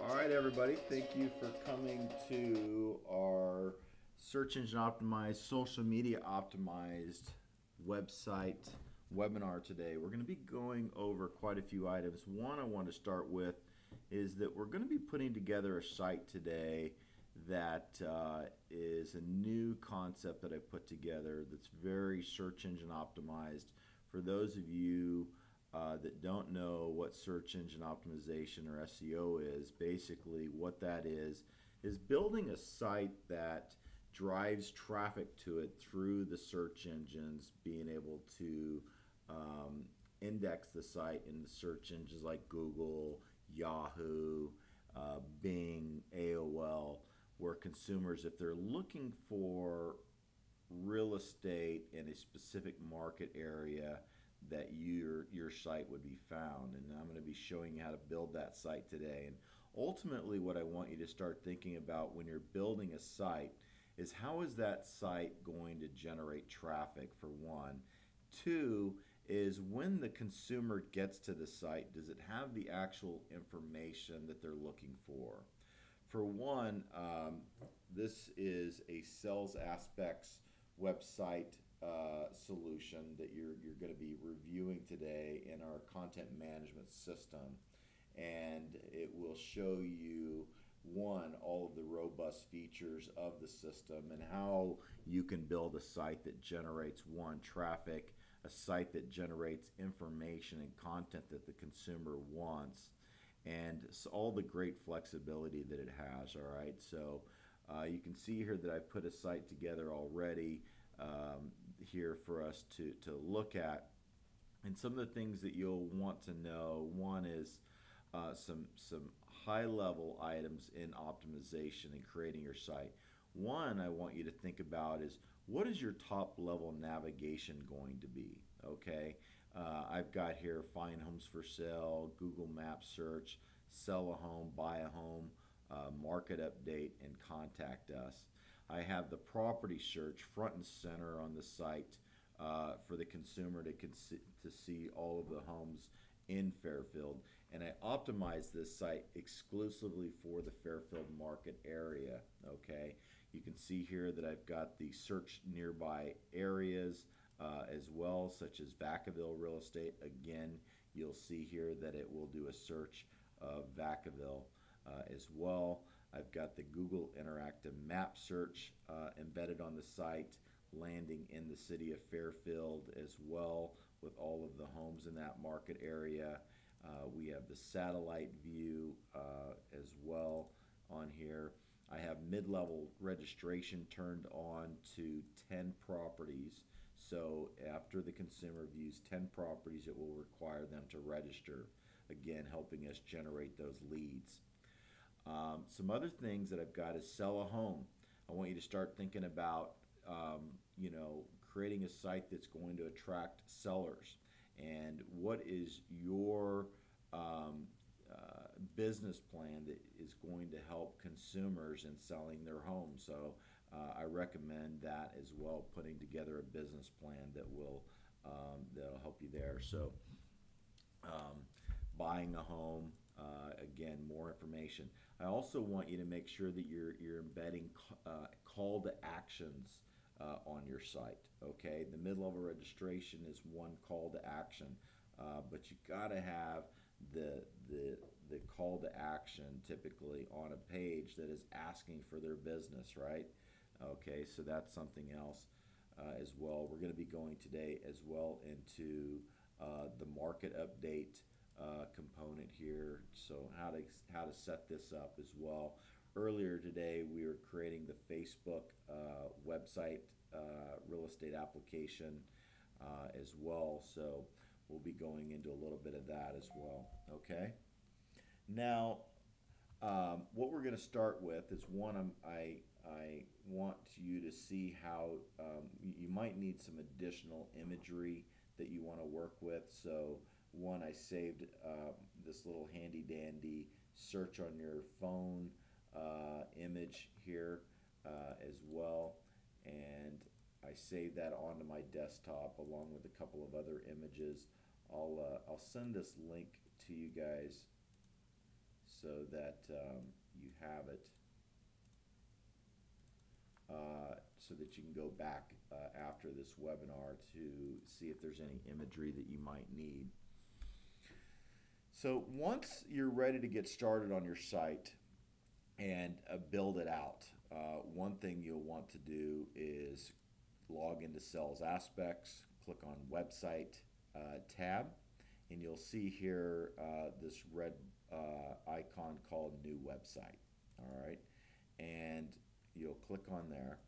All right, everybody. Thank you for coming to our search engine optimized, social media optimized website webinar today. We're going to be going over quite a few items. One I want to start with is that we're going to be putting together a site today that is a new concept that I put together that's very search engine optimized. For those of you that don't know what search engine optimization or SEO is, basically what that is building a site that drives traffic to it through the search engines, being able to index the site in the search engines like Google, Yahoo, Bing, AOL, where consumers, if they're looking for real estate in a specific market area, that your site would be found. And I'm going to be showing you how to build that site today. And ultimately what I want you to start thinking about when you're building a site is, how is that site going to generate traffic, for one. Two is, when the consumer gets to the site, does it have the actual information that they're looking for? For one, this is a sales aspects website solution that you're going to be reviewing today in our content management system. And it will show you, one, all of the robust features of the system and how you can build a site that generates, one, traffic, a site that generates information and content that the consumer wants, and all the great flexibility that it has. All right, so you can see here that I've put a site together already here for us to look at. And some of the things that you'll want to know, one is some high level items in optimization and creating your site. One I want you to think about is, what is your top level navigation going to be? Okay, I've got here find homes for sale, Google Maps search, sell a home, buy a home, market update, and contact us. I have the property search front and center on the site for the consumer to see all of the homes in Fairfield. And I optimize this site exclusively for the Fairfield market area. Okay, you can see here that I've got the search nearby areas as well, such as Vacaville real estate. Again, you'll see here that it will do a search of Vacaville as well. I've got the Google Interactive Map search embedded on the site, landing in the city of Fairfield as well, with all of the homes in that market area. We have the satellite view as well on here. I have mid-level registration turned on to 10 properties. So after the consumer views 10 properties, it will require them to register, again helping us generate those leads. Some other things that I've got is sell a home. I want you to start thinking about creating a site that's going to attract sellers. And what is your business plan that is going to help consumers in selling their homes? So I recommend that as well, putting together a business plan that will that'll help you there. So buying a home, again, more information. I also want you to make sure that you're embedding call to actions on your site. Okay, the mid-level registration is one call to action, but you got to have the call to action typically on a page that is asking for their business, right? Okay, so that's something else as well. We're going to be going today as well into the market update component here, so how to set this up as well. Earlier today we were creating the Facebook website real estate application as well, so we'll be going into a little bit of that as well. Okay, now what we're going to start with is, one, I want you to see how you might need some additional imagery that you want to work with. So one, I saved this little handy dandy search on your phone image here as well, and I saved that onto my desktop along with a couple of other images. I'll send this link to you guys so that you have it, so that you can go back after this webinar to see if there's any imagery that you might need. So once you're ready to get started on your site and build it out, one thing you'll want to do is log into Sales Aspects, click on Website tab, and you'll see here this red icon called New Website. All right, and you'll click on there.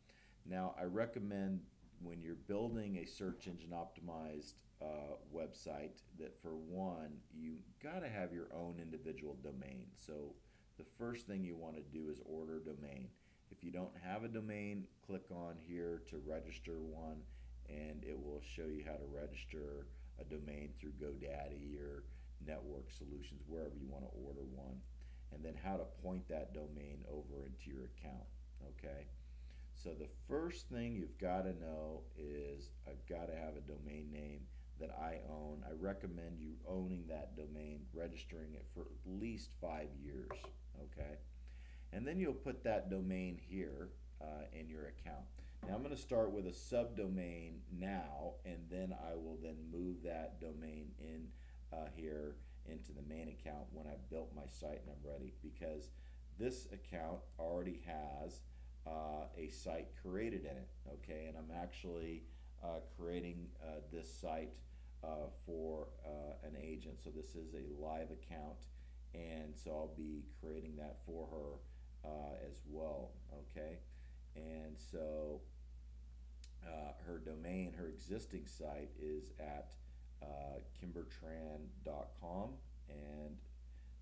Now, I recommend when you're building a search engine optimized website that, for one, you got to have your own individual domain. So the first thing you want to do is order a domain. If you don't have a domain, click on here to register one, and it will show you how to register a domain through GoDaddy or Network Solutions, wherever you want to order one, and then how to point that domain over into your account. Okay, so the first thing you've got to know is I've got to have a domain name that I own. I recommend you owning that domain, registering it for at least 5 years. Okay, and then you'll put that domain here in your account. Now I'm going to start with a subdomain now, and then I will then move that domain in here into the main account when I've built my site and I'm ready, because this account already has a site created in it. Okay, and I'm actually creating this site for an agent, so this is a live account, and so I'll be creating that for her as well. Okay, and so her domain, her existing site is at kimbertran.com, and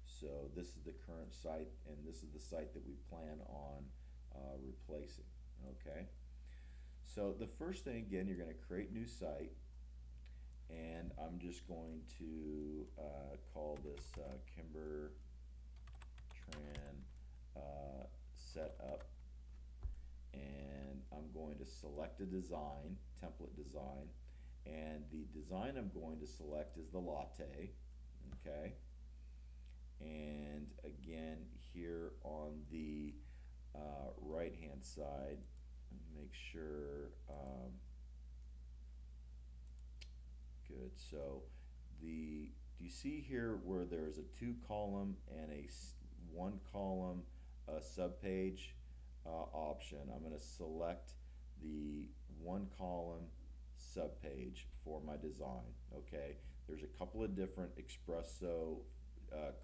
so this is the current site, and this is the site that we plan on replacing. Okay, so the first thing, again, you're going to create new site, and I'm just going to call this Kimber Tran Setup, and I'm going to select a design, template design, and the design I'm going to select is the latte. Okay, and again, here on the right hand side, make sure good. So do you see here where there's a 2-column and a 1-column subpage option? I'm going to select the 1-column subpage for my design. Okay, there's a couple of different espresso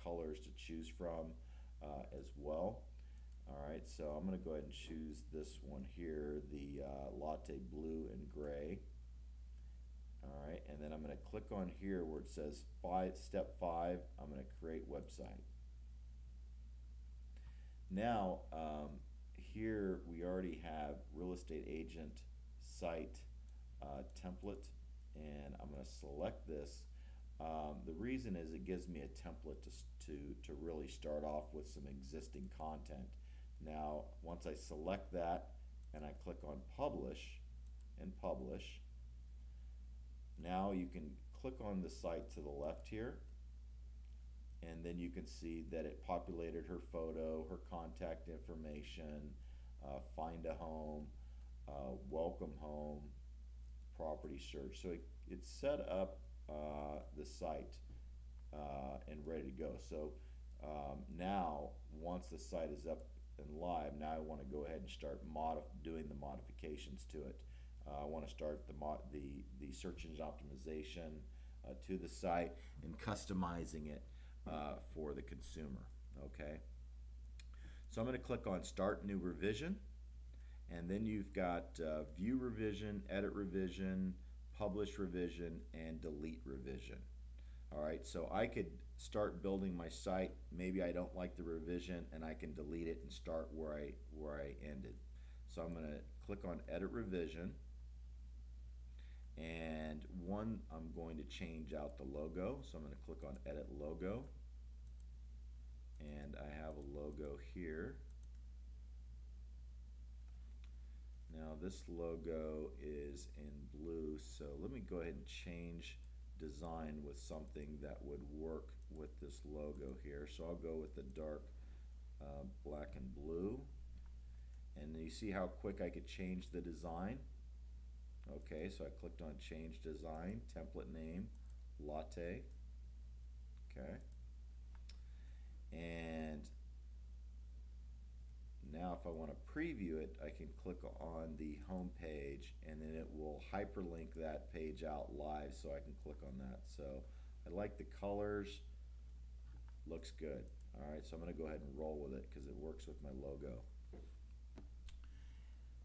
colors to choose from as well. All right, so I'm going to go ahead and choose this one here, the latte blue and gray. All right, and then I'm going to click on here where it says step 5. I'm going to create website. Now, here we already have real estate agent site template, and I'm going to select this. The reason is it gives me a template to really start off with some existing content. Now, once I select that and I click on publish and publish, now you can click on the site to the left here, and then you can see that it populated her photo, her contact information, find a home, welcome home, property search. So it's set up the site and ready to go. So now, once the site is up and live, now I want to go ahead and start doing the modifications to it. I want to start the search engine optimization to the site and customizing it for the consumer. Okay, so I'm going to click on Start New Revision, and then you've got View Revision, Edit Revision, Publish Revision, and Delete Revision. All right, so I could start building my site. Maybe I don't like the revision, and I can delete it and start where I ended. So I'm going to click on Edit Revision, and I'm going to change out the logo. So I'm going to click on Edit Logo, and I have a logo here. Now this logo is in blue, so let me go ahead and change design with something that would work with this logo here. So I'll go with the dark black and blue. And you see how quick I could change the design? Okay, so I clicked on change design, template name, latte. Okay. And now if I want to preview it, I can click on the home page and then it will hyperlink that page out live, so I can click on that. So I like the colors, looks good. All right, so I'm going to go ahead and roll with it because it works with my logo.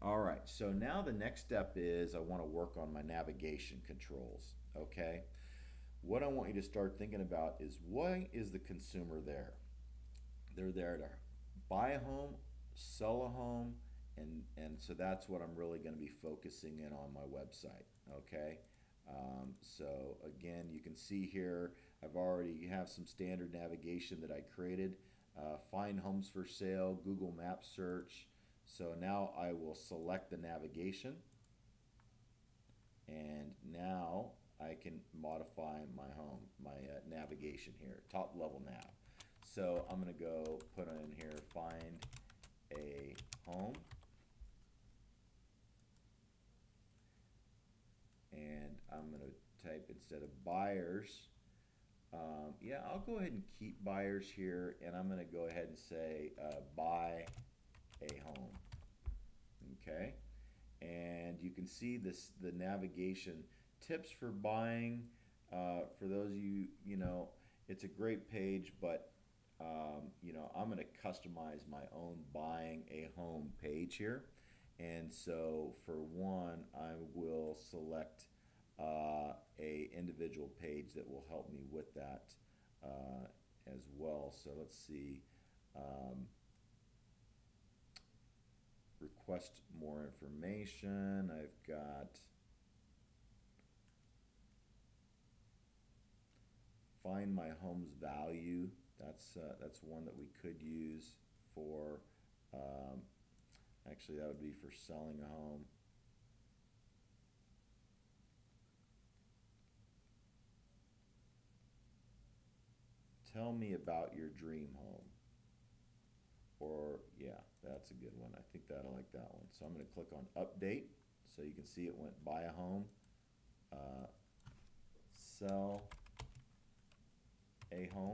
All right, so now the next step is I want to work on my navigation controls, okay? What I want you to start thinking about is, why is the consumer there? They're there to buy a home, sell a home, and so that's what I'm really going to be focusing in on my website, okay? So again, you can see here, I've already have some standard navigation that I created. Find homes for sale, Google Maps search. So now I will select the navigation, and now I can modify my navigation here, top level nav. So I'm going to go put in here, find a home, and I'm going to type, instead of buyers, yeah, I'll go ahead and keep buyers here, and I'm going to go ahead and say buy a home. Okay, and you can see this, the navigation tips for buying. For those of you, it's a great page, but I'm going to customize my own buying a home page here. And so for one, I will select a individual page that will help me with that as well. So let's see. Request more information. I've got find my home's value. That's one that we could use for. Actually, that would be for selling a home. Tell me about your dream home. Or, yeah, that's a good one. I think that I like that one. So I'm going to click on update. So you can see it went buy a home, sell a home.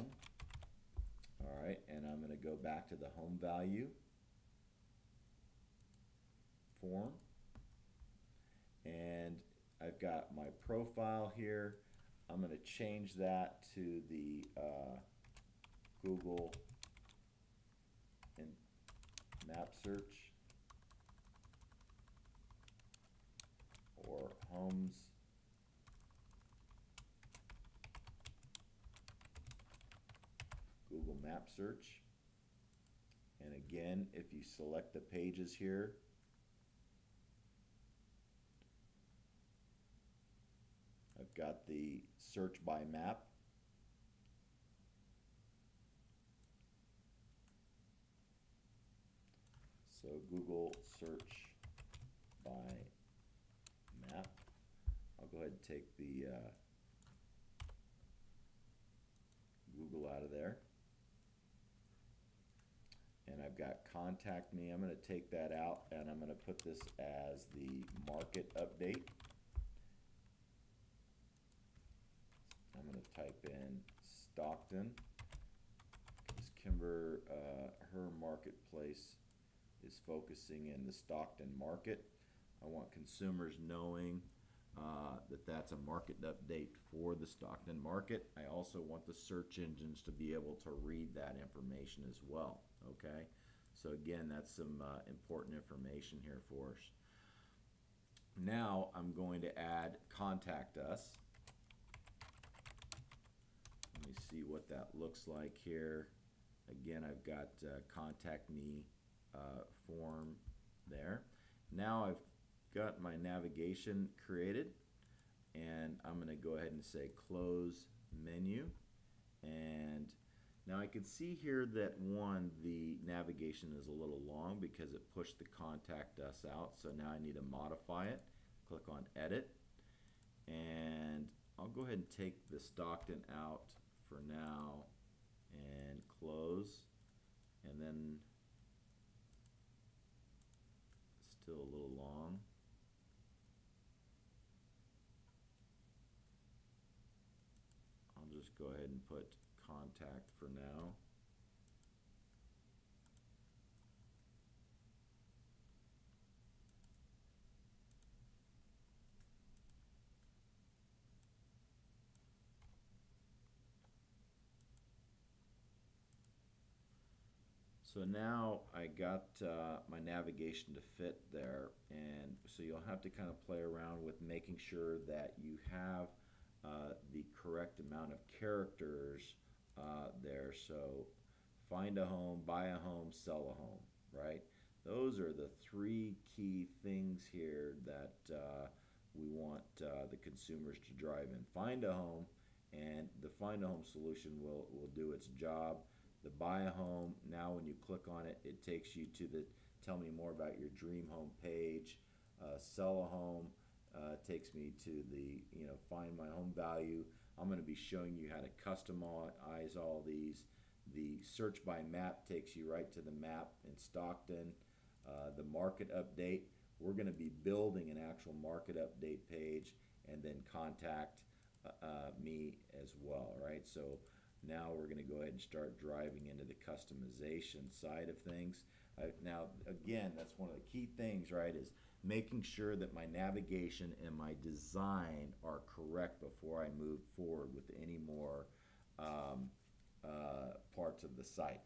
All right, and I'm going to go back to the home value form. And I've got my profile here. I'm going to change that to the Google and map search, or homes Google map search. And again, if you select the pages here, I've got the search by map. So Google search by map. I'll go ahead and take the Google out of there. And I've got contact me. I'm going to take that out, and I'm going to put this as the market update. I'm going to type in Stockton, because Kimber, her marketplace is focusing in the Stockton market. I want consumers knowing that that's a market update for the Stockton market. I also want the search engines to be able to read that information as well. Okay, so again, that's some important information here for us. Now I'm going to add contact us. Let me see what that looks like here. Again, I've got contact me form there. Now I've got my navigation created, and I'm going to go ahead and say close menu. And now I can see here that the navigation is a little long because it pushed the contact us out. So now I need to modify it. Click on edit, and I'll go ahead and take the Stockton out for now and close, and then still a little long. I'll just go ahead and put contact for now. So now I got my navigation to fit there, and so you'll have to kind of play around with making sure that you have the correct amount of characters there. So find a home, buy a home, sell a home, right? Those are the three key things here that we want the consumers to drive in. Find a home, and the find a home solution will do its job. The buy a home, now when you click on it, it takes you to the tell me more about your dream home page. Sell a home takes me to the find my home value. I'm going to be showing you how to customize all these. The search by map takes you right to the map in Stockton. The market update, we're going to be building an actual market update page, and then contact me as well, right? So now we're going to go ahead and start driving into the customization side of things. Now, again, that's one of the key things, right, is making sure that my navigation and my design are correct before I move forward with any more parts of the site.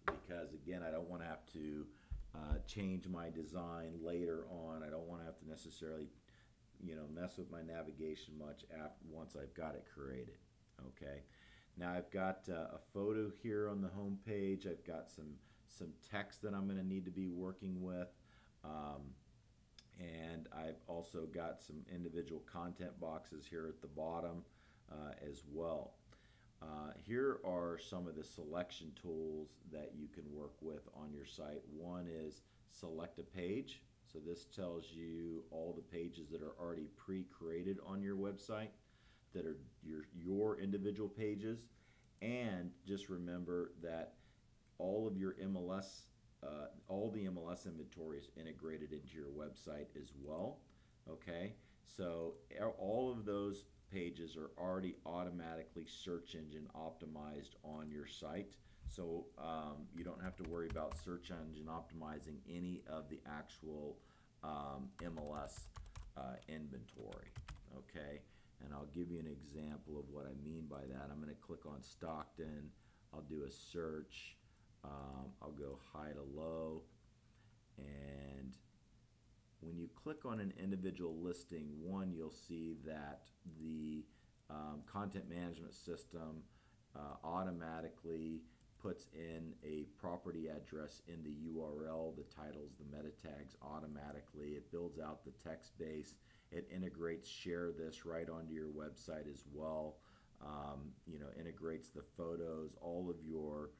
Because, again, I don't want to have to change my design later on. I don't want to have to necessarily mess with my navigation much once I've got it created. Okay, now I've got a photo here on the home page. I've got some text that I'm going to need to be working with, and I've also got some individual content boxes here at the bottom as well. Here are some of the selection tools that you can work with on your site. One is select a page. So this tells you all the pages that are already pre-created on your website that are your individual pages. And just remember that all of your MLS, all the MLS inventory is integrated into your website as well. Okay, so all of those pages are already automatically search engine optimized on your site. So you don't have to worry about search engine optimizing any of the actual MLS inventory. Okay, and I'll give you an example of what I mean by that. I'm going to click on Stockton. I'll do a search. I'll go high to low, and when you click on an individual listing, you'll see that the content management system automatically puts in a property address in the URL, the titles, the meta tags automatically. It builds out the text base. It integrates share this right onto your website as well. Integrates the photos. All of your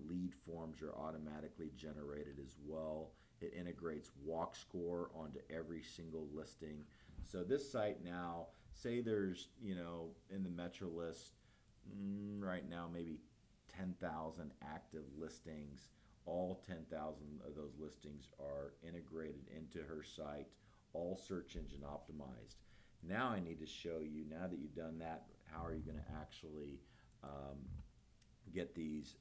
lead forms are automatically generated as well. It integrates walk score onto every single listing. So this site now, say there's, in the Metro list right now, maybe 10,000 active listings. All 10,000 of those listings are integrated into her site, all search engine optimized. Now I need to show you, now that you've done that, how are you going to actually get these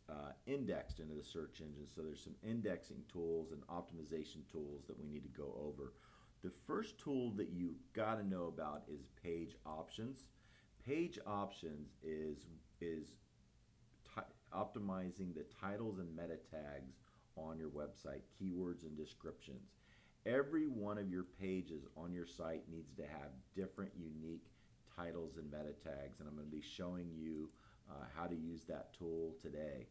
indexed into the search engine. So there's some indexing tools and optimization tools that we need to go over. The first tool that you got to know about is page options. Page options is optimizing the titles and meta tags on your website, keywords and descriptions. Every one of your pages on your site needs to have different unique titles and meta tags, and I'm going to be showing you how to use that tool today.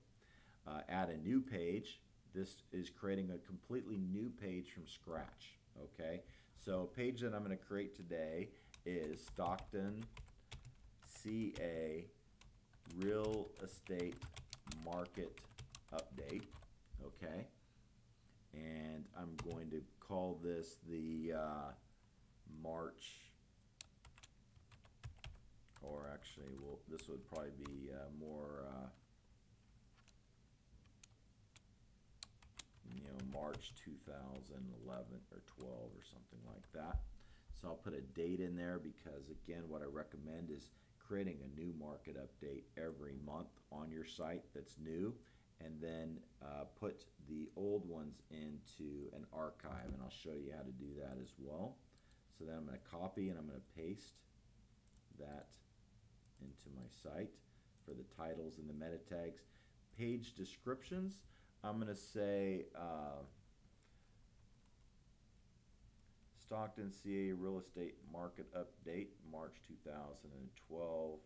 Add a new page. This is creating a completely new page from scratch. Okay, so a page that I'm going to create today is Stockton CA Real Estate Market Update. Okay, and I'm going to call this the March or actually, this would probably be more, March 2011 or 12 or something like that. So I'll put a date in there because, again, what I recommend is creating a new market update every month on your site that's new, and then put the old ones into an archive, and I'll show you how to do that as well. So then I'm going to copy and I'm going to paste that into my site for the titles and the meta tags. Page descriptions, I'm going to say Stockton, CA real estate market update, March 2012,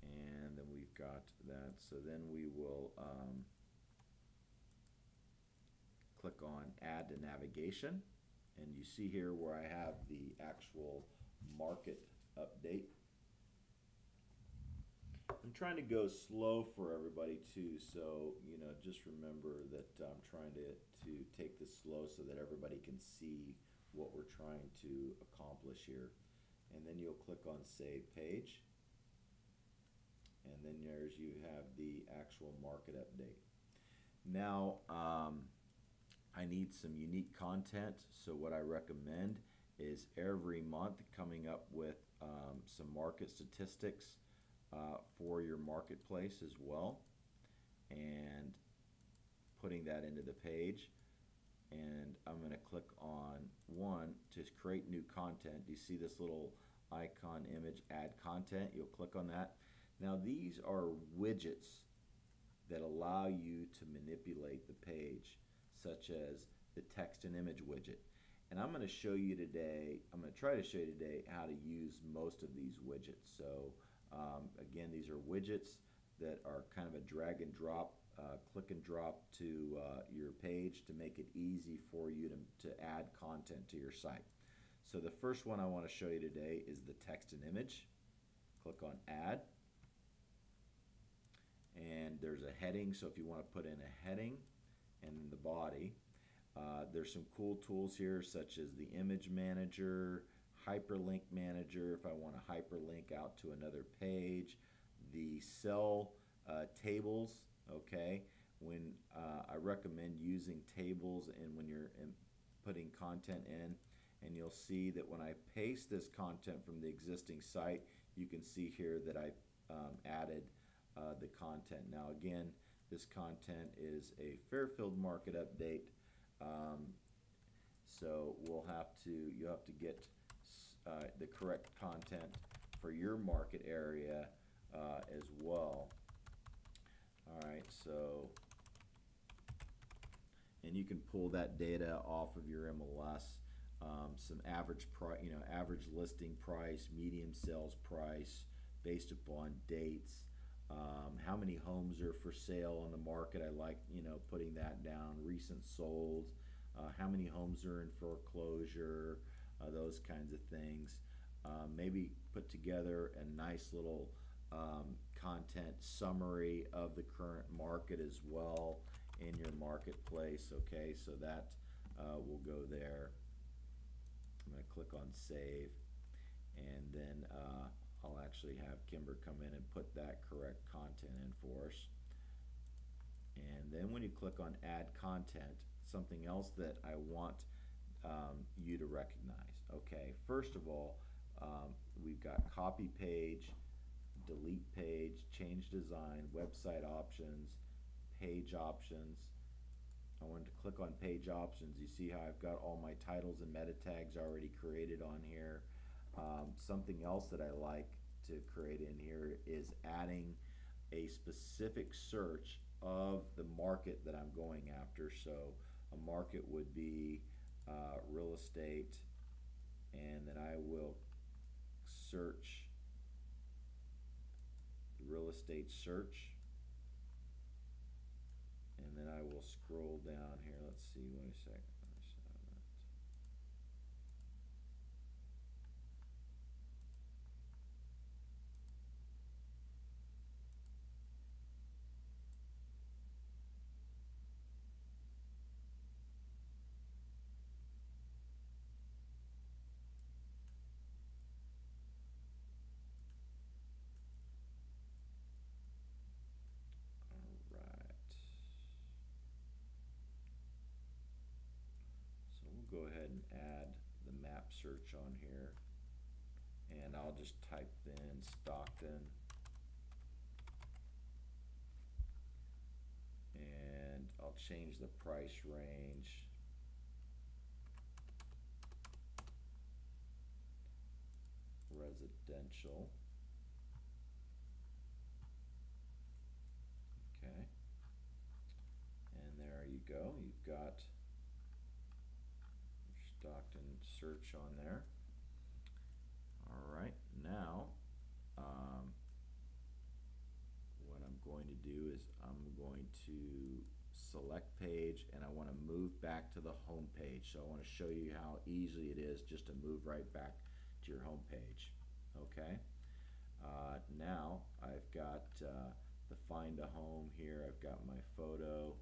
and then we've got that. So then we will click on add to navigation, and you see here where I have the actual market update. I'm trying to go slow for everybody too, so just remember that I'm trying to take this slow so that everybody can see what we're trying to accomplish here. And then you'll click on save page, and then you have the actual market update. Now I need some unique content, so what I recommend is every month coming up with some market statistics for your marketplace as well, and putting that into the page. And I'm going to click on one to create new content. Do you see this little icon image, add content? You'll click on that. Now these are widgets that allow you to manipulate the page, such as the text and image widget. And I'm going to show you today, I'm going to try to show you today how to use most of these widgets. So again, these are widgets that are kind of a drag and drop, click and drop to your page to make it easy for you to add content to your site. So the first one I want to show you today is the text and image. Click on add, and there's a heading, so if you want to put in a heading and then the body, there's some cool tools here such as the image manager, hyperlink manager if I want to hyperlink out to another page, the cell tables. Okay, when I recommend using tables and when you're putting content in, and you'll see that when I paste this content from the existing site, you can see here that I added the content. Now again, this content is a Fairfield market update, so you'll have to get the correct content for your market area as well. All right, so, and you can pull that data off of your MLS. Some average price, average listing price, median sales price based upon dates. How many homes are for sale on the market? I like, putting that down. Recent sold. How many homes are in foreclosure? Those kinds of things. Maybe put together a nice little content summary of the current market as well in your marketplace. Okay, so that will go there. I'm going to click on save, and then I'll actually have Kimber come in and put that correct content in for us. And then when you click on add content, something else that I want you to recognize. Okay, first of all, we've got copy page, delete page, change design, website options, page options. I wanted to click on page options. You see how I've got all my titles and meta tags already created on here. Something else that I like to create in here is adding a specific search of the market that I'm going after. So a market would be real estate, and then I will search real estate search, and then I will scroll down here. Let's see, wait a second. search on here, and I'll just type in Stockton, and I'll change the price range. Residential. Okay. And there you go. You've got your Stockton search on there. All right. Now, what I'm going to do is I'm going to select page, and I want to move back to the home page. So I want to show you how easy it is just to move right back to your home page. Okay. Now I've got the find a home here. I've got my photo.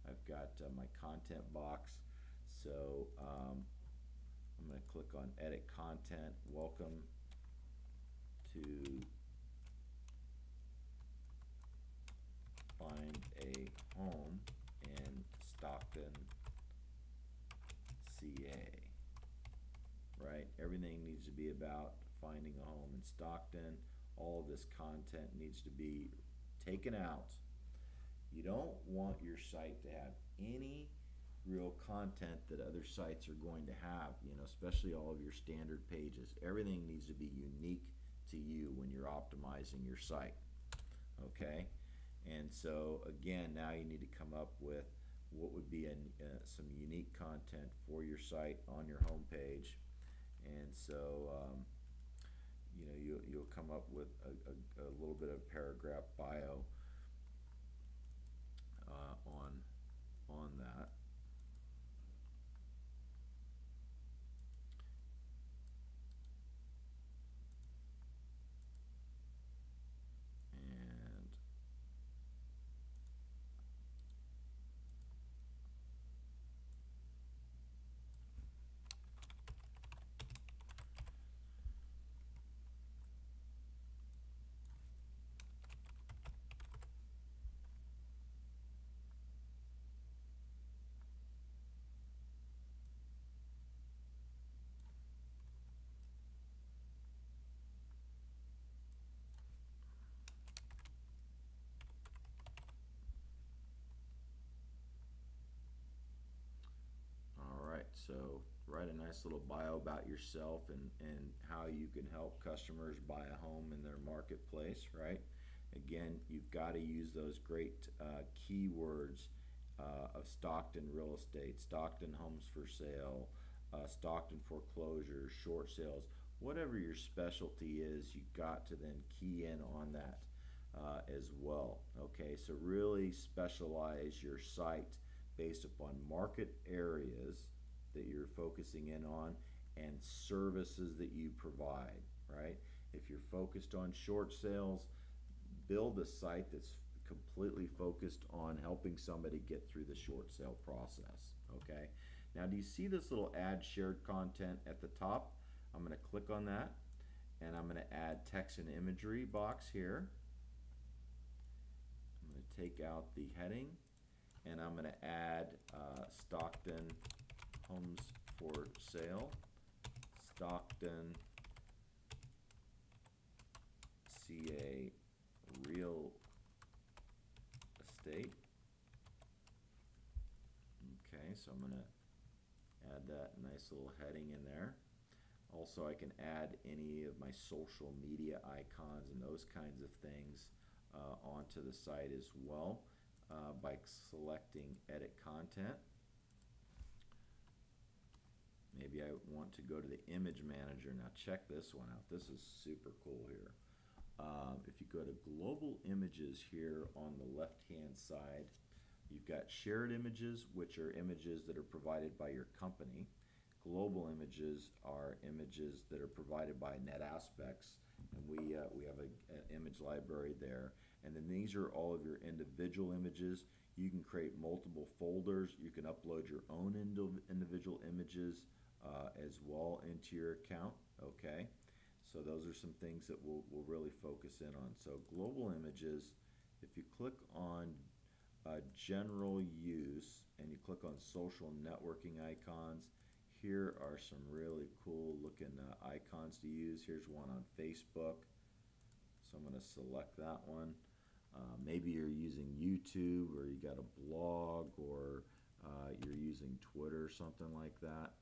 I've got my content box. So I'm going to click on edit content. Welcome to find a home in Stockton, CA. Right? Everything needs to be about finding a home in Stockton. All of this content needs to be taken out. You don't want your site to have any real content that other sites are going to have, especially all of your standard pages. Everything needs to be unique to you when you're optimizing your site. Okay? And so again, now you need to come up with what would be some unique content for your site on your home page. And so you'll come up with a little bit of paragraph bio on that. And so write a nice little bio about yourself and how you can help customers buy a home in their marketplace, right? Again, you've got to use those great keywords of Stockton real estate, Stockton homes for sale, Stockton foreclosures, short sales, whatever your specialty is, you've got to then key in on that as well. Okay, so really specialize your site based upon market areas that you're focusing in on and services that you provide, right? If you're focused on short sales, build a site that's completely focused on helping somebody get through the short sale process, okay? Now, do you see this little add shared content at the top? I'm going to click on that, and I'm going to add text and imagery box here. I'm going to take out the heading, and I'm going to add Stockton homes for sale, Stockton, CA real estate. Okay, so I'm going to add that nice little heading in there. Also, I can add any of my social media icons and those kinds of things onto the site as well by selecting edit content. Maybe I want to go to the image manager. Now check this one out. This is super cool here. If you go to global images here on the left hand side, you've got shared images, which are images that are provided by your company. Global images are images that are provided by NetAspects, and we have an image library there. And then these are all of your individual images. You can create multiple folders. You can upload your own individual images as well into your account, okay? So those are some things that we'll really focus in on. So global images, if you click on general use and you click on social networking icons, here are some really cool looking icons to use. Here's one on Facebook. So I'm going to select that one. Maybe you're using YouTube, or you got a blog, or you're using Twitter, something like that.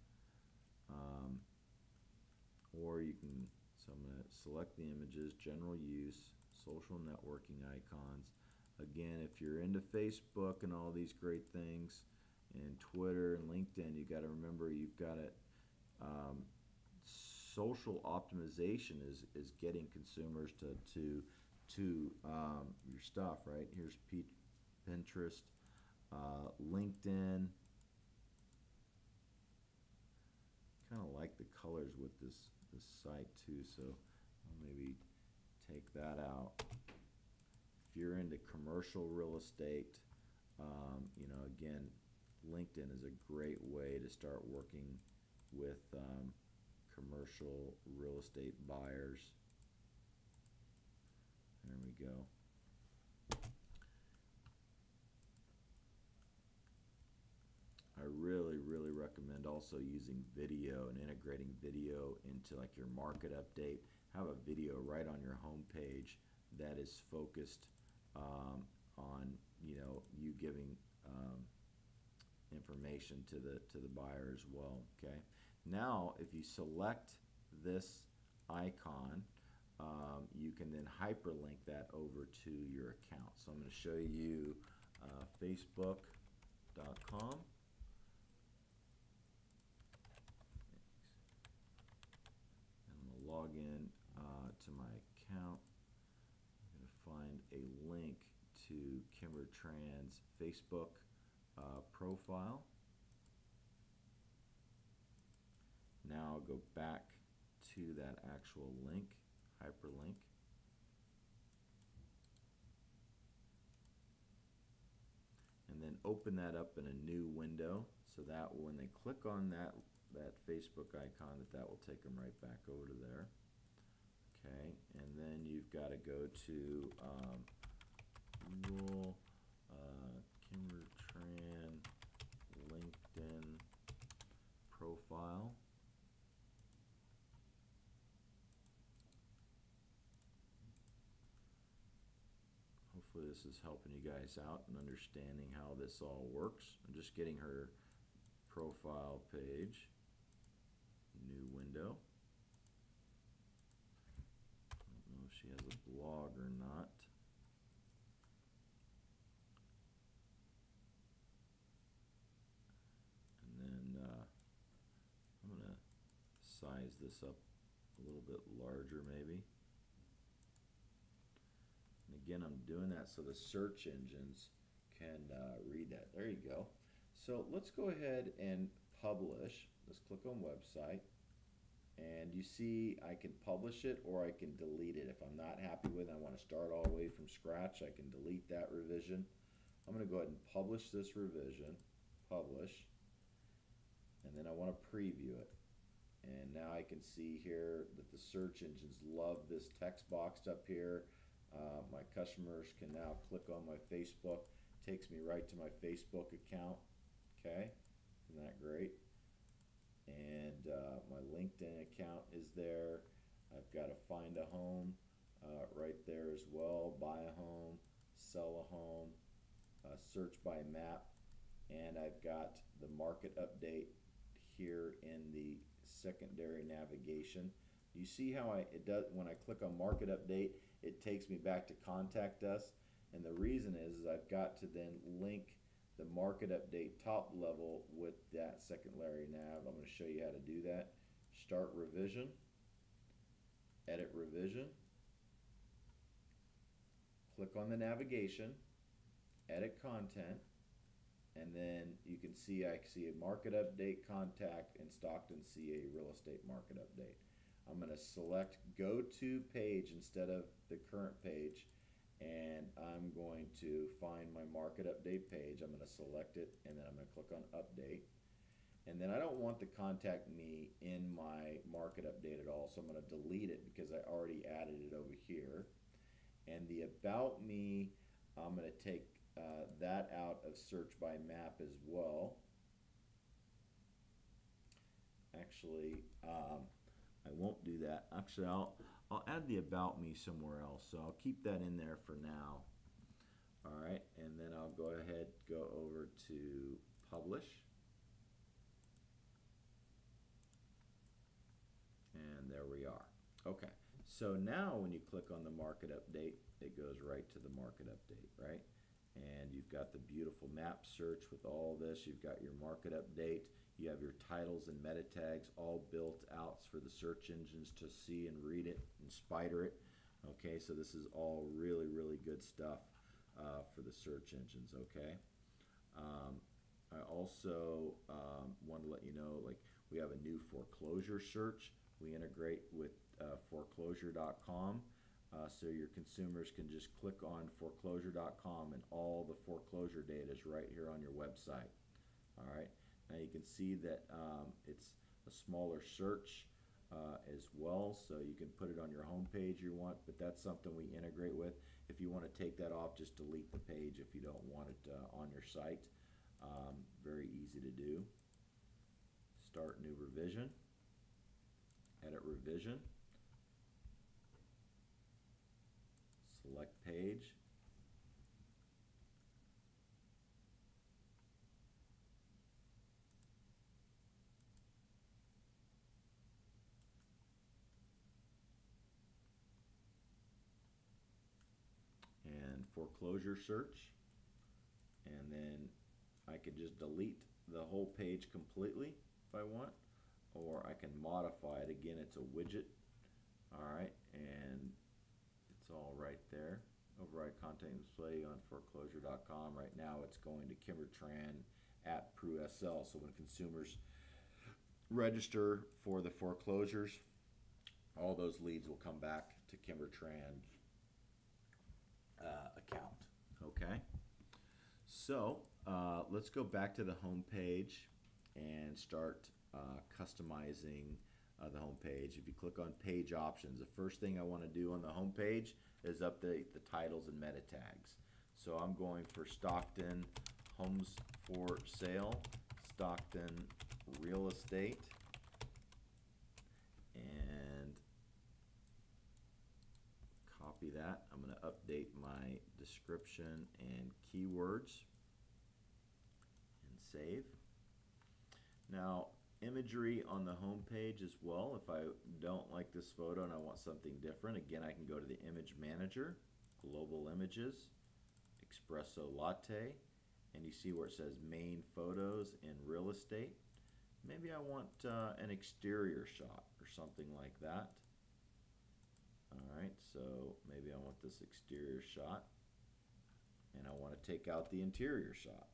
Or you can, so I'm going to select the images, general use, social networking icons. Again, if you're into Facebook and all these great things, and Twitter and LinkedIn, you got to remember you've got it. Social optimization is getting consumers to your stuff, right? Here's Pinterest, LinkedIn. Kind of like the colors with this site too, so I'll maybe take that out. If you're into commercial real estate, you know, again, LinkedIn is a great way to start working with commercial real estate buyers. There we go. I really recommend also using video and integrating video into like your market update. Have a video right on your home page that is focused on, you know, you giving information to the buyer as well. Okay. Now, if you select this icon, you can then hyperlink that over to your account. So I'm going to show you Facebook.com. Log in to my account. I'm going to find a link to Kimber Tran's Facebook profile. Now I'll go back to that actual link, hyperlink. And then open that up in a new window, so that when they click on that Facebook icon, that will take them right back over to there. Okay, and then you've got to go to Google, Kimber Tran LinkedIn profile. Hopefully this is helping you guys out and understanding how this all works. I'm just getting her profile page. New window. I don't know if she has a blog or not. And then I'm going to size this up a little bit larger maybe. And again, I'm doing that so the search engines can read that. There you go. So let's go ahead and publish. Let's click on website, and you see I can publish it or I can delete it. If I'm not happy with it, I want to start all the way from scratch, I can delete that revision. I'm going to go ahead and publish this revision, publish, and then I want to preview it. And now I can see here that the search engines love this text box up here. My customers can now click on my Facebook, takes me right to my Facebook account. Okay, isn't that great? And my LinkedIn account is there. I've got to find a home right there as well, buy a home, sell a home, search by map, and I've got the market update here in the secondary navigation. You see how it does when I click on market update, it takes me back to contact us, and the reason is I've got to then link the market update top level with that secondary nav. I'm going to show you how to do that. Start revision, edit revision, click on the navigation, edit content, and then you can see I see a market update contact in Stockton, CA real estate market update. I'm going to select go to page instead of the current page, and I'm going to find my market update page. I'm going to select it, and then I'm going to click on update. And then I don't want the contact me in my market update at all, so I'm going to delete it because I already added it over here. And the about me, I'm going to take that out of search by map as well. actually, I won't do that. Actually, I'll add the about me somewhere else. So I'll keep that in there for now. All right, and then I'll go ahead, go over to publish. And there we are. Okay, so now when you click on the market update, it goes right to the market update, right? And you've got the beautiful map search with all this. You've got your market update. You have your titles and meta tags all built out for the search engines to see and read it and spider it. Okay, so this is all really, really good stuff for the search engines, okay? I also want to let you know, like, we have a new foreclosure search. We integrate with foreclosure.com, so your consumers can just click on foreclosure.com and all the foreclosure data is right here on your website. All right, now you can see that it's a smaller search as well, so you can put it on your home page you want, but that's something we integrate with. If you want to take that off, just delete the page if you don't want it on your site. Very easy to do. Start new revision. Edit revision, select page, and foreclosure search, and then I could just delete the whole page completely if I want, or I can modify it. Again, it's a widget. All right, and it's all right there. Override content display on foreclosure.com. Right now it's going to Kimbertran at PruSL. So when consumers register for the foreclosures, all those leads will come back to Kimbertran account. Okay, so let's go back to the home page and start customizing the home page. If you click on page options, the first thing I want to do on the home page is update the titles and meta tags. So I'm going for Stockton Homes for Sale, Stockton Real Estate, and copy that. I'm going to update my description and keywords and save. Now, imagery on the home page as well. If I don't like this photo and I want something different, again, I can go to the image manager, global images, espresso latte, and you see where it says main photos in real estate. Maybe I want an exterior shot or something like that. All right, so maybe I want this exterior shot and I want to take out the interior shot.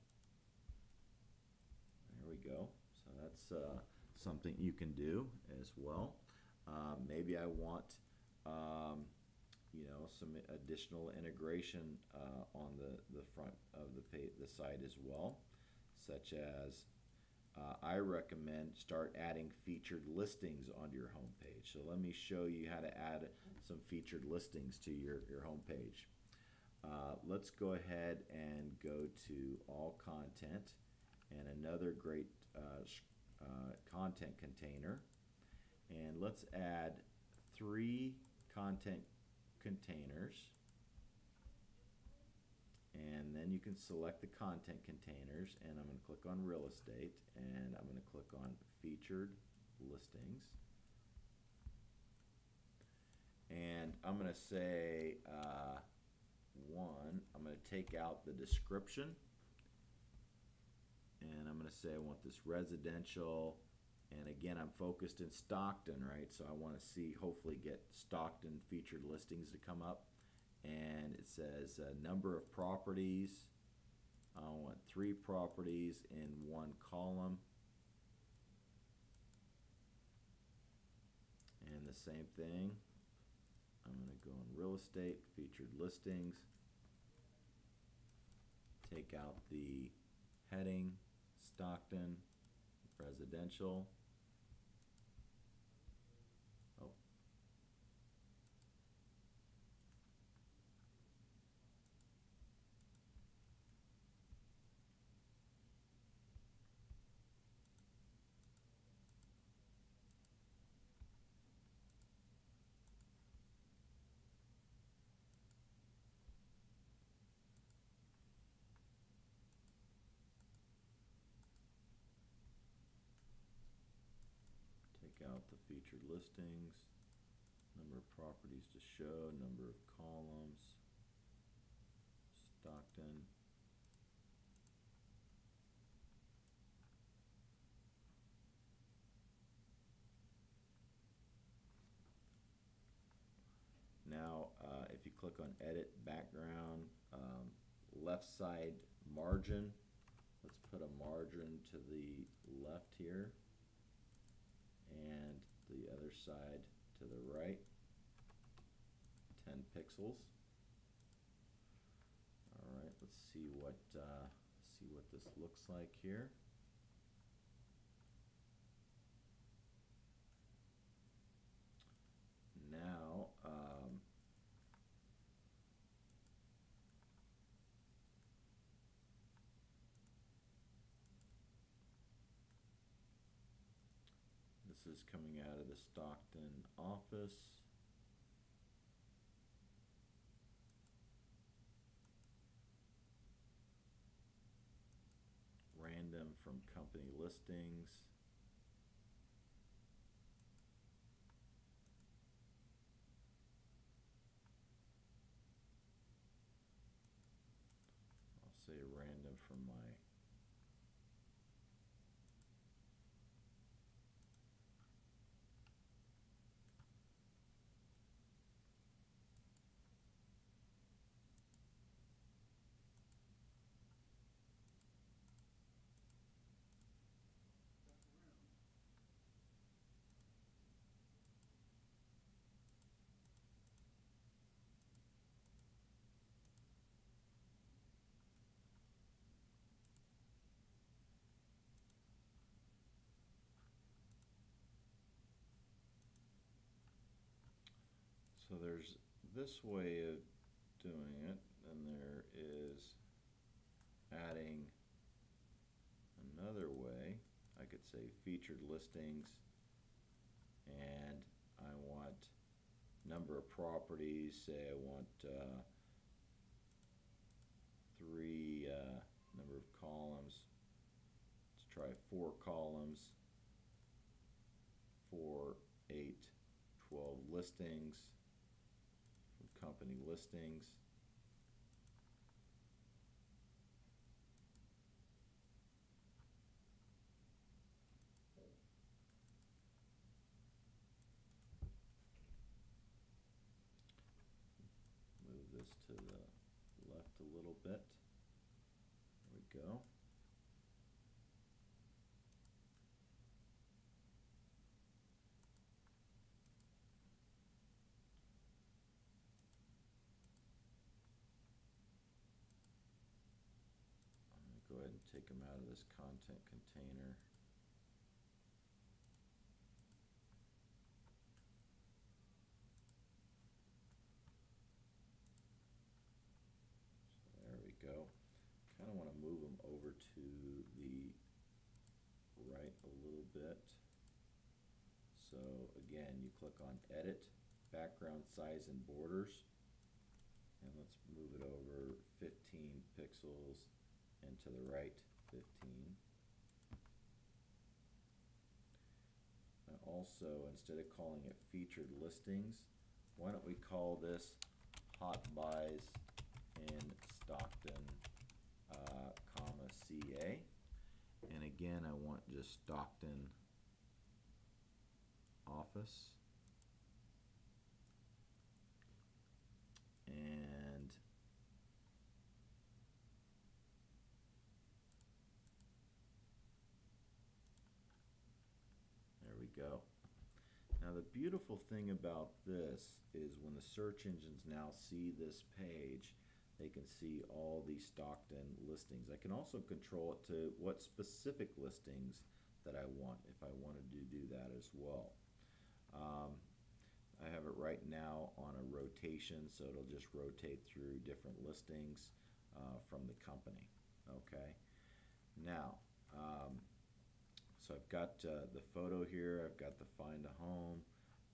There we go. So that's something you can do as well. Maybe I want some additional integration on the front of the site as well, such as I recommend start adding featured listings onto your home page. So let me show you how to add some featured listings to your home page. Let's go ahead and go to all content, and another great content container, and let's add 3 content containers, and then you can select the content containers, and I'm going to click on real estate, and I'm going to click on featured listings, and I'm going to say I'm going to take out the description, and I'm going to say I want this residential, and again I'm focused in Stockton, right? So I want to see, hopefully get Stockton featured listings to come up, and it says number of properties. I want 3 properties in 1 column, and the same thing. I'm going to go in real estate, featured listings, take out the heading, Stockton, residential. Oh. featured listings, number of properties to show, number of columns, Stockton. Now, if you click on Edit Background, left side margin, let's put a margin to the left here, and the other side to the right, 10 pixels. All right, let's see what this looks like here. Now, this is coming out of the Stockton office. Random from company listings. I'll say random from my So there's this way of doing it, and there is adding another way. I could say featured listings, and I want number of properties. Say I want three number of columns. Let's try 4 columns, 4, 8, 12 listings. Company listings. Move this to the left a little bit. There we go. Go ahead and take them out of this content container. So there we go. Kind of want to move them over to the right a little bit. So again, you click on Edit, Background Size and Borders, and let's move it over 15 pixels. And to the right 15. Now also, instead of calling it featured listings, why don't we call this hot buys in Stockton, comma CA. And again, I want just Stockton office. And there we go. Now the beautiful thing about this is when the search engines now see this page, they can see all these Stockton listings. I can also control it to what specific listings that I want if I wanted to do that as well. I have it right now on a rotation, so it'll just rotate through different listings from the company. Okay. Now, so I've got the photo here, I've got the find a home,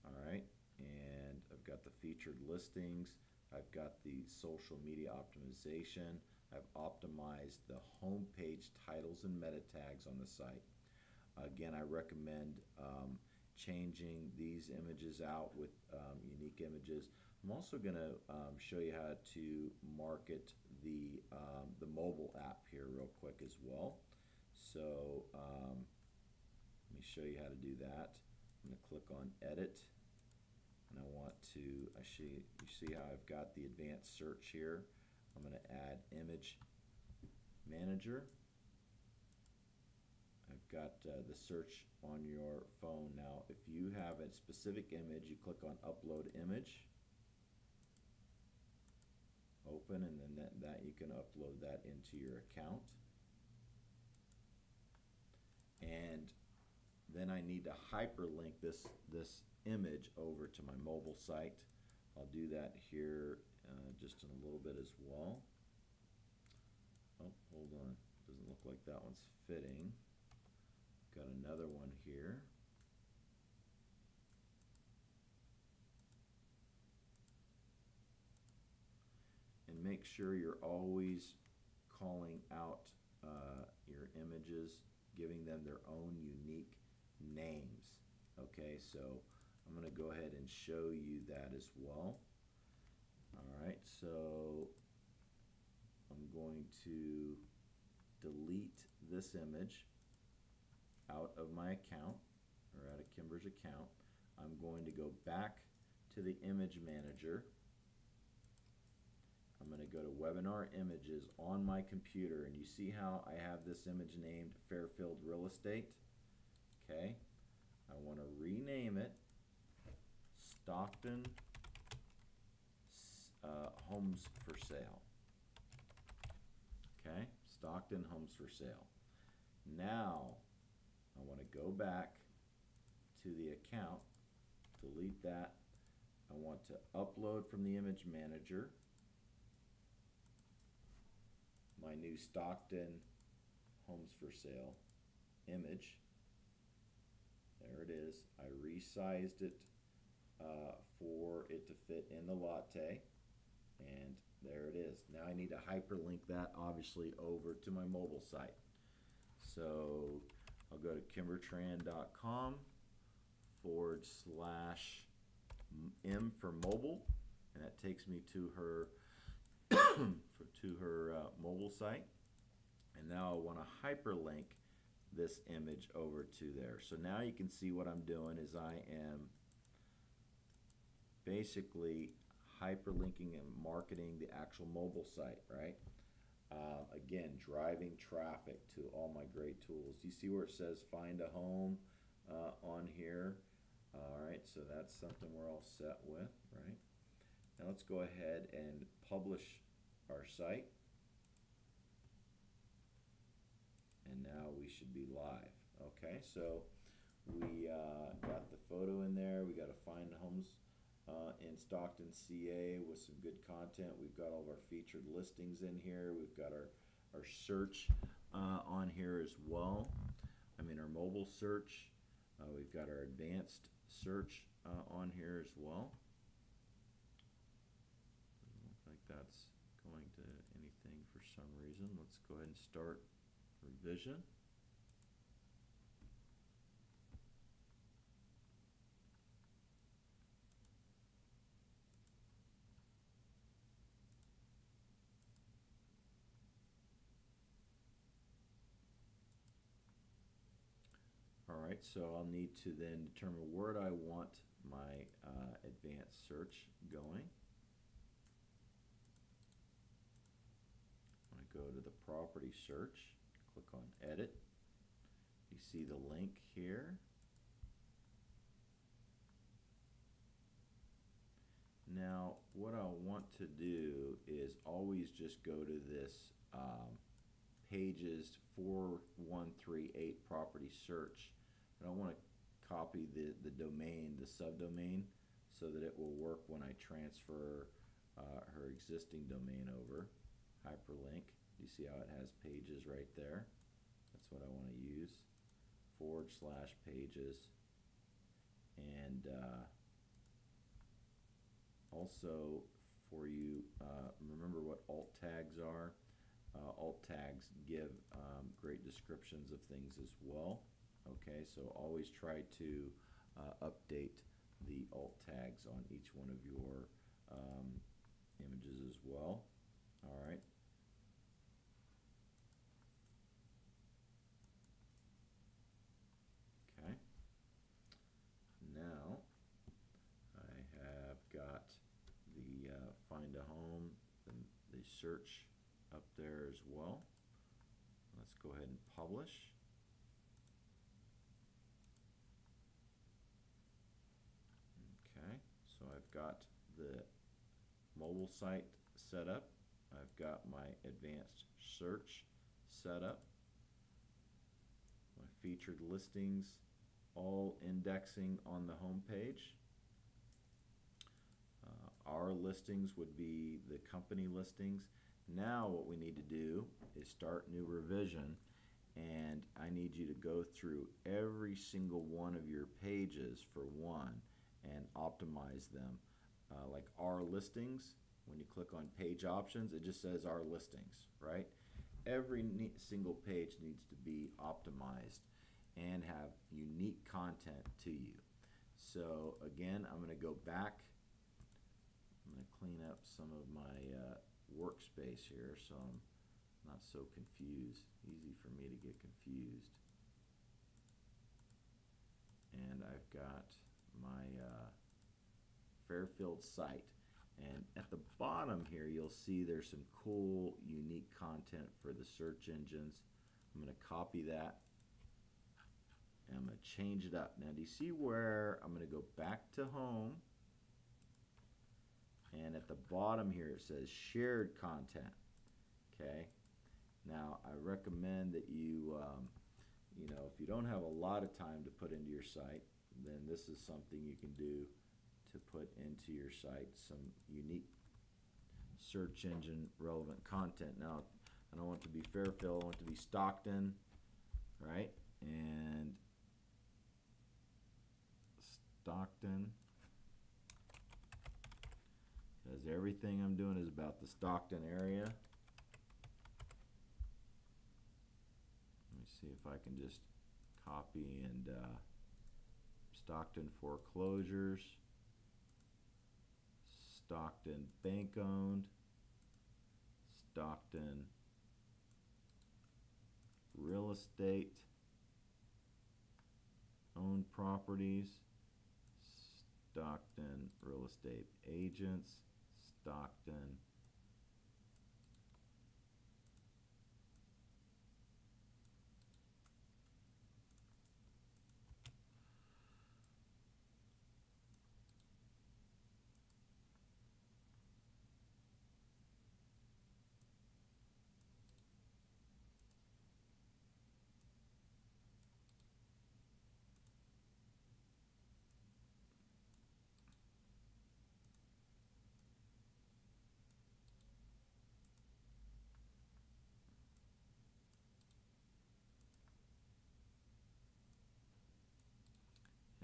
all right, and I've got the featured listings, I've got the social media optimization, I've optimized the home page titles and meta tags on the site. Again, I recommend changing these images out with unique images. I'm also going to show you how to market the mobile app here real quick as well. So let me show you how to do that. I'm going to click on Edit, and I want to, you see how I've got the advanced search here. I'm going to add Image Manager. I've got the search on your phone. Now, if you have a specific image, you click on Upload Image, open, and then that you can upload that into your account. And then I need to hyperlink this image over to my mobile site. I'll do that here just in a little bit as well. Oh, hold on. Doesn't look like that one's fitting. Got another one here. And make sure you're always calling out your images, giving them their own unique names. Okay, so I'm going to go ahead and show you that as well. Alright, so I'm going to delete this image out of my account, or out of Kimber's account. I'm going to go back to the image manager. I'm going to go to Webinar Images on my computer, and you see how I have this image named Fairfield Real Estate? Okay, I want to rename it Stockton Homes for Sale. Okay, Stockton Homes for Sale. Now I want to go back to the account, delete that. I want to upload from the image manager my new Stockton Homes for Sale image. There it is. I resized it for it to fit in the latte, and there it is. Now I need to hyperlink that obviously over to my mobile site. So I'll go to kimbertran.com /M for mobile, and that takes me to her mobile site. And now I want to hyperlink this image over to there. So now you can see what I'm doing is I am basically hyperlinking and marketing the actual mobile site, right? Again, driving traffic to all my great tools. You see where it says find a home on here? All right, so that's something we're all set with, right? Now let's go ahead and publish our site. And now we should be live. Okay, so we got the photo in there. We got to find homes in Stockton, CA with some good content. We've got all of our featured listings in here. We've got our search on here as well. I mean our mobile search. We've got our advanced search on here as well. Doesn't look like that's going to anything for some reason. Let's go ahead and start revision. Alright, so I'll need to then determine where do I want my advanced search going. I'm going to go to the property search, click on edit. You see the link here. Now what I want to do is always just go to this pages 4138 property search, and I want to copy the domain, the subdomain, so that it will work when I transfer her existing domain over. Hyperlink. You see how it has pages right there? That's what I want to use. /pages. And also for you, remember what alt tags are. Alt tags give great descriptions of things as well. Okay, so always try to update the alt tags on each one of your images as well. All right. Okay. Now I have got the find a home, the search up there as well. Let's go ahead and publish. Okay, so I've got the mobile site set up. I've got my advanced search set up. My featured listings all indexing on the home page. Our listings would be the company listings. Now what we need to do is start new revision, and I need you to go through every single one of your pages for one and optimize them. Like our listings, when you click on page options, it just says our listings, right? Every single page needs to be optimized and have unique content to you. So again, I'm going to go back. I'm going to clean up some of my workspace here so I'm not so confused. Easy for me to get confused. And I've got my Fairfield site. And at the bottom here, you'll see there's some cool, unique content for the search engines. I'm going to copy that. And I'm going to change it up. Now, do you see where I'm going to go back to home? And at the bottom here, it says shared content. Okay. Now, I recommend that you, if you don't have a lot of time to put into your site, then this is something you can do to put into your site some unique search engine relevant content. Now, I don't want it to be Fairfield, I want it to be Stockton, right? And Stockton, because everything I'm doing is about the Stockton area. Let me see if I can just copy and Stockton foreclosures, Stockton bank owned, Stockton real estate owned properties, Stockton real estate agents, Stockton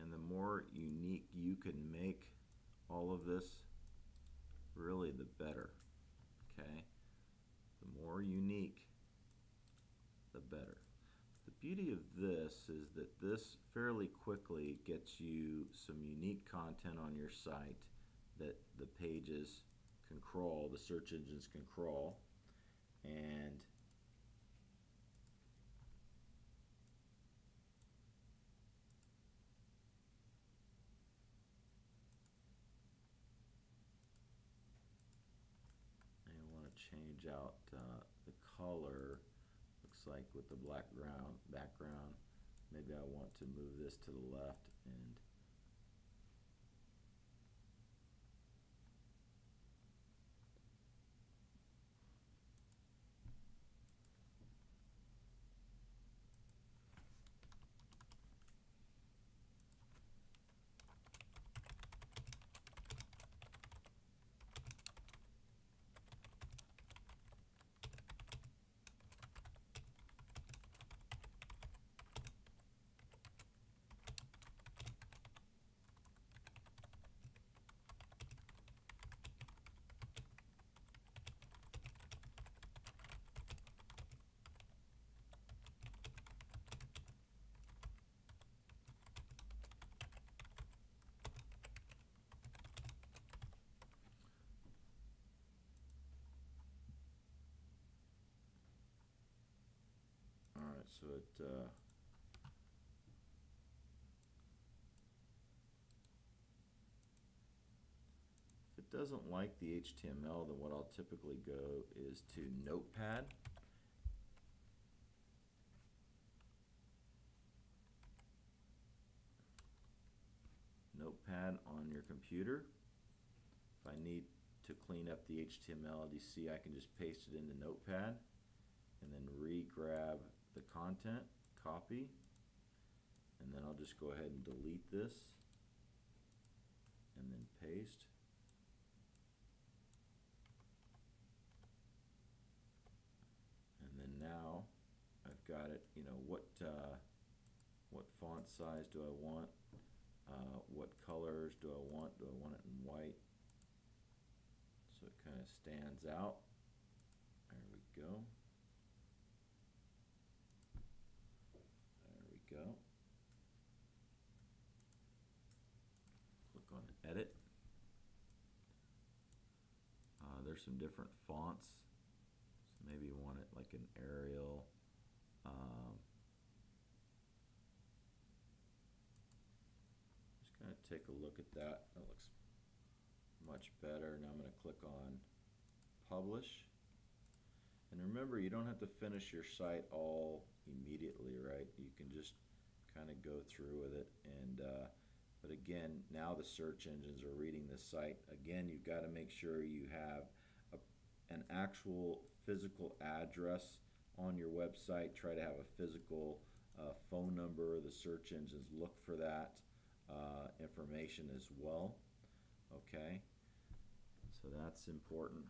and the more unique you can make all of this, really the better. Okay? The more unique, the better. The beauty of this is that this fairly quickly gets you some unique content on your site that the pages can crawl, the search engines can crawl, and I want to change out the color. Looks like with the black background, maybe I want to move this to the left and so it if it doesn't like the HTML, then what I'll typically go is to Notepad. Notepad on your computer. If I need to clean up the HTML, you see I can just paste it into Notepad and then re-grab the content, copy, and then I'll just go ahead and delete this and then paste. And then now I've got it, you know, what font size do I want? What colors do I want? Do I want it in white? So it kind of stands out. There we go. There we go. Click on Edit. There's some different fonts. So maybe you want it like an Arial. Just kind of take a look at that. That looks much better. Now I'm going to click on Publish. And remember, you don't have to finish your site all immediately, right? You can just kind of go through with it. And but again, now the search engines are reading this site. Again, you've got to make sure you have an actual physical address on your website. Try to have a physical phone number. The search engines look for that information as well. Okay, so that's important.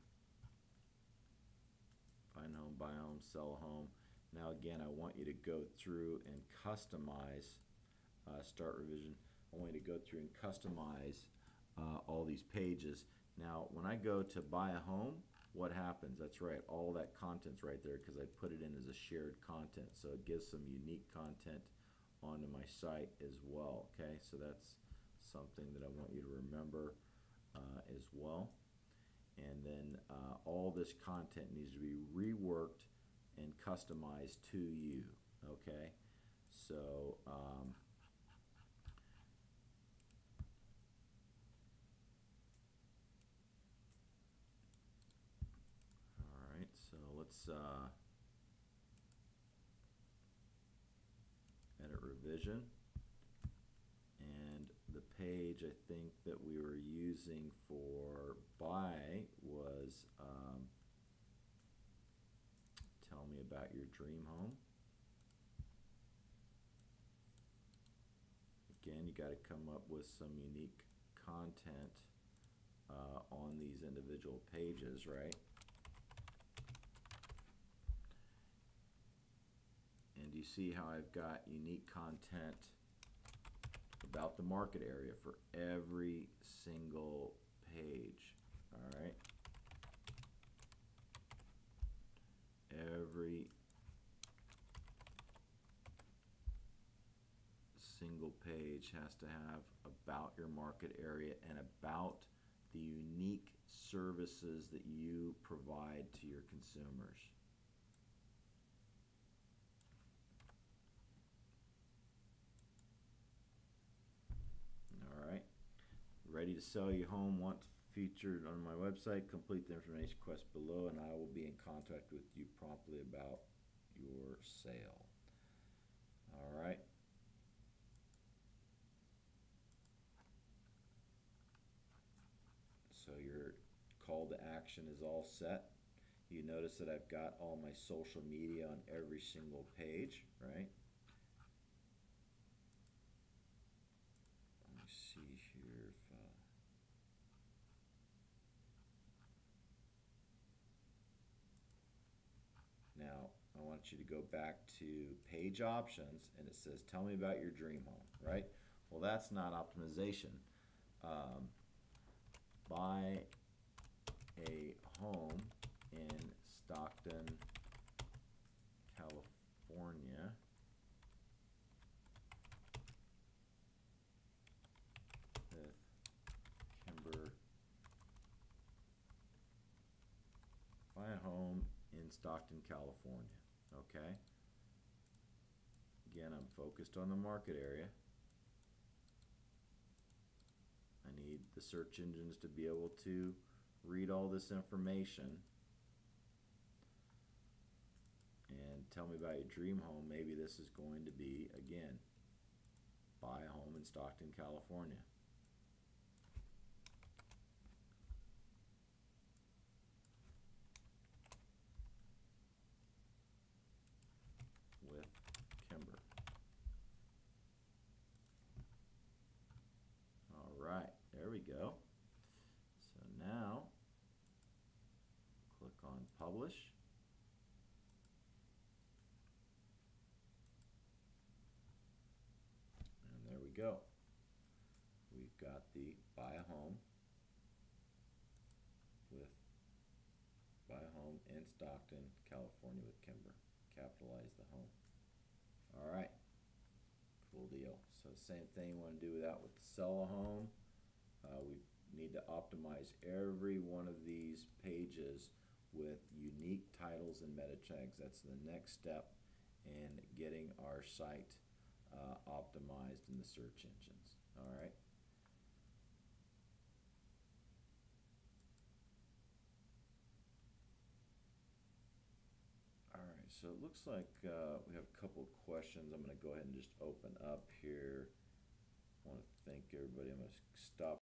Find home, buy home, sell a home. Now again, I want you to go through and customize, start revision. I want you to go through and customize all these pages. Now when I go to buy a home, what happens? That's right, all that content's right there because I put it in as a shared content. So it gives some unique content onto my site as well. Okay, so that's something that I want you to remember as well. And then all this content needs to be reworked and customized to you. Okay, so all right, so let's edit revision. And the page I think that we were using for buy was tell me about your dream home. Again, you got to come up with some unique content on these individual pages, right? And you see how I've got unique content about the market area for every single page. All right, every single page has to have about your market area and about the unique services that you provide to your consumers. All right, ready to sell your home? Want featured on my website? Complete the information request below and I will be in contact with you promptly about your sale. All right. So your call to action is all set. You notice that I've got all my social media on every single page, right? Let me see here if now I want you to go back to page options and it says tell me about your dream home, right? Well, that's not optimization. Buy a home in Stockton, California with Kimber. Buy a home in Stockton, California. Okay. Again, I'm focused on the market area. I need the search engines to be able to read all this information and tell me about your dream home. Maybe this is going to be, again, buy a home in Stockton, California. With Kimber. All right, there we go. So now, click on Publish. And there we go. We've got the buy a home with buy a home in Stockton, California with Kimber. Capitalize the home. All right, cool deal. So same thing you want to do that with sell a home. We need to optimize every one of these pages with unique titles and meta tags. That's the next step in getting our site optimized in the search engines. All right. Alright, so it looks like we have a couple of questions. I'm going to go ahead and just open up here. I want to thank everybody. I'm going to stop